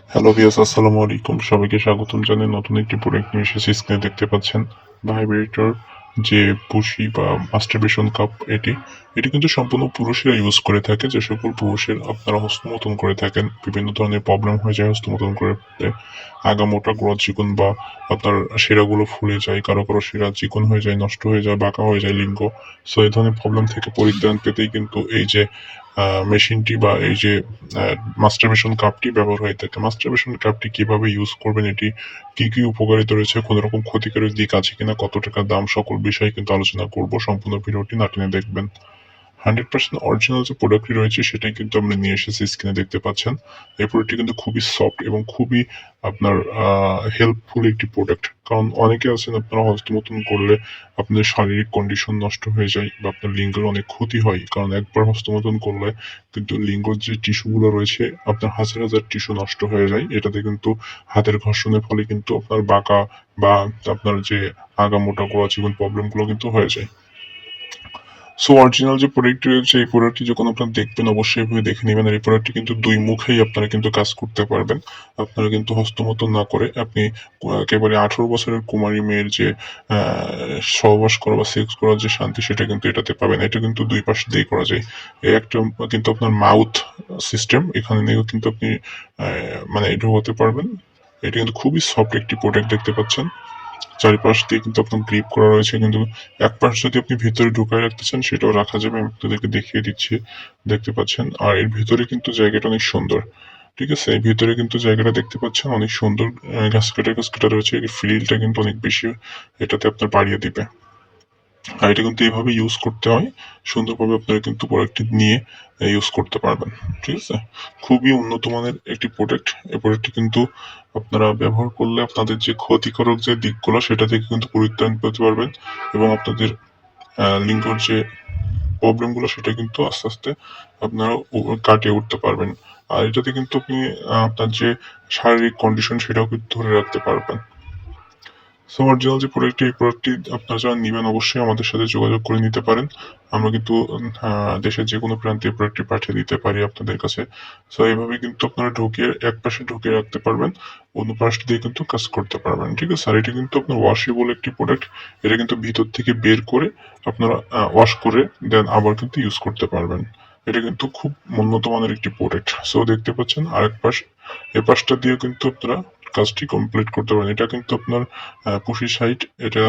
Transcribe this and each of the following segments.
Hello viewers, আসসালামু আলাইকুম। সবাইকে স্বাগতম জানাই নতুন একটি প্রোডাক্ট নিয়ে এসেছি। স্ক্রিনে দেখতে পাচ্ছেন ভাইব্রেটর, যে পুশি বা মাস্টারবেশন কাপ। এটি কিন্তু সম্পূর্ণ পুরুষেরা ইউজ করে থাকে। যে সকল পুরুষের আপনারা হস্তমৈথুন করে থাকেন, বিভিন্ন ধরনের প্রবলেম হয়ে যায় হস্তমৈথুন করতে, আগামোটা, গোড়া চিকন বা আপনার শিরাগুলো ফুলে যায়, কারো কারো শিরা চিকন হয়ে যায়, নষ্ট হয়ে যায়, বাঁকা হয়ে যায় লিঙ্গ। সো এই ধরনের প্রবলেম থেকে পরিত্রাণ পেতেই কিন্তু এই যে মেশিনটি বা এই যে মাস্টারবেশন কাপটি ব্যবহার হয়ে থাকে। মাস্টারবেশন কাপটি কিভাবে ইউজ করবেন, এটি কি কি উপকারিতা রয়েছে, কোনো রকম ক্ষতিকারক দিক আছে কিনা, কত টাকা দাম, সকল বিষয়ে কিন্তু আলোচনা করব। সম্পূর্ণ ভিডিওটি না টেনে দেখবেন। 100% অরিজিনাল যে প্রোডাক্টটি রয়েছে সেটাই কিন্তু আমরা নিয়ে এসেছি, স্ক্রিনে দেখতে পাচ্ছেন। এই প্রোডাক্টটি কিন্তু খুবই সফট এবং খুবই আপনার হেল্পফুল একটি প্রোডাক্ট। কারণ অনেকে আছেন আপনারা হস্তমৈথুন করলে আপনাদের শারীরিক কন্ডিশন নষ্ট হয়ে যায় বা আপনার লিঙ্গের অনেক ক্ষতি হয়। কারণ একবার হস্তমৈথুন করলে কিন্তু লিঙ্গর যে টিস্যুগুলো রয়েছে আপনার হাজার হাজার টিস্যু নষ্ট হয়ে যায়। এটাতে কিন্তু হাতের ঘর্ষণের ফলে কিন্তু আপনার বাঁকা বা আপনার যে আগামোটা, গোড়া চিকন প্রবলেমগুলো কিন্তু হয়ে যায়। সো অরিজিনাল যে প্রোডাক্টটি রয়েছে এই প্রোডাক্টটি যখন আপনারা দেখবেন অবশ্যই এভাবে দেখে নেবেন। আর এই প্রোডাক্টটি কিন্তু দুই মুখেই আপনারা কিন্তু কাজ করতে পারবেন। আপনারা কিন্তু হস্তমৈথুন না করে আপনি একেবারে 18 বছরের কুমারী মেয়ের যে সহবাস করা বা সেক্স করার যে শান্তি সেটা কিন্তু এটাতে পাবেন। এটা কিন্তু দুই পাশ দিয়েই করা যায়। এই একটা কিন্তু আপনার মাউথ সিস্টেম, এখানে নিয়েও কিন্তু আপনি মানে ঢোকাতে পারবেন। এটা কিন্তু খুবই সফট একটি প্রোডাক্ট দেখতে পাচ্ছেন। চারিপাশ দিয়ে কিন্তু আপনার গ্রিপ করা রয়েছে, কিন্তু এক পাশ যদি আপনি ভিতরে ঢুকায় রাখতে চান সেটাও রাখা যাবে। আমি আপনাদেরকে দেখিয়ে দিচ্ছি, দেখতে পাচ্ছেন। আর এর ভিতরে কিন্তু জায়গাটা অনেক সুন্দর। ঠিক আছে, এই ভিতরে কিন্তু জায়গাটা দেখতে পাচ্ছেন অনেক সুন্দর। ঘাস কাটা রয়েছে, এর ফিলটা কিন্তু অনেক বেশি এটাতে আপনার বাড়িয়ে দিবে। আর এটা কিন্তু এইভাবে ইউজ করতে হয় সুন্দরভাবে, আপনারা কিন্তু প্রোডাক্টটি নিয়ে ইউজ করতে পারবেন। ঠিক আছে, খুবই উন্নত মানের একটি প্রোডাক্ট। এই প্রোডাক্টটি কিন্তু আপনারা ব্যবহার করলে আপনাদের যে ক্ষতিকারক যে দিকগুলো সেটা থেকে কিন্তু পরিত্রাণ পেতে পারবেন এবং আপনাদের লিঙ্গর যে প্রবলেমগুলো সেটা কিন্তু আস্তে আস্তে আপনারা কাটিয়ে উঠতে পারবেন। আর এটাতে কিন্তু আপনি আপনার যে শারীরিক কন্ডিশন সেটাও কিন্তু ধরে রাখতে পারবেন। সো অরিজিনাল যে প্রোডাক্টটি, এই প্রোডাক্টটি আপনারা যারা নিবেন অবশ্যই আমাদের সাথে যোগাযোগ করে নিতে পারেন। আমরা কিন্তু দেশের যেকোনো প্রান্তে এই প্রোডাক্টটি পাঠিয়ে দিতে পারি আপনাদের কাছে। সো এইভাবে কিন্তু আপনারা ঢুকিয়ে একপাশে ঢুকিয়ে রাখতে পারবেন, অন্য পাশ দিয়ে কিন্তু কাজ করতে পারবেন। ঠিক আছে, আর এটা কিন্তু আপনার ওয়াশেবল একটি প্রোডাক্ট। এটা কিন্তু ভিতর থেকে বের করে আপনারা ওয়াশ করে দেন আবার কিন্তু ইউজ করতে পারবেন। এটা কিন্তু খুব উন্নত মানের একটি প্রোডাক্ট। সো দেখতে পাচ্ছেন আরেক পাশ, এ পাশটা দিয়েও কিন্তু আপনারা কাজটি কমপ্লিট করতে পারেন। এটা কিন্তু আপনার পুশি সাইট। এটা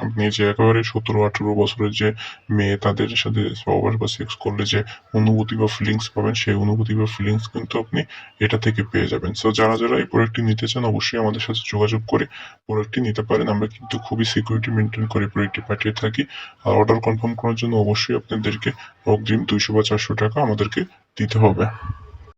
আপনি যে একেবারে 17-18 বছরের যে মেয়ে তাদের সাথে সহবাস বা সেক্স করলে যে অনুভূতি বা ফিলিংস পাবেন, সেই অনুভূতি বা ফিলিংস কিন্তু আপনি এটা থেকে পেয়ে যাবেন। সো যারা যারা এই প্রোডাক্টটি নিতে চান অবশ্যই আমাদের সাথে যোগাযোগ করে প্রোডাক্টটি নিতে পারেন। আমরা কিন্তু খুবই সিকিউরিটি মেনটেন করে প্রোডাক্টটি পাঠিয়ে থাকি। আর অর্ডার কনফার্ম করার জন্য অবশ্যই আপনাদেরকে অগ্রিম 200 বা 400 টাকা আমাদেরকে দিতে হবে।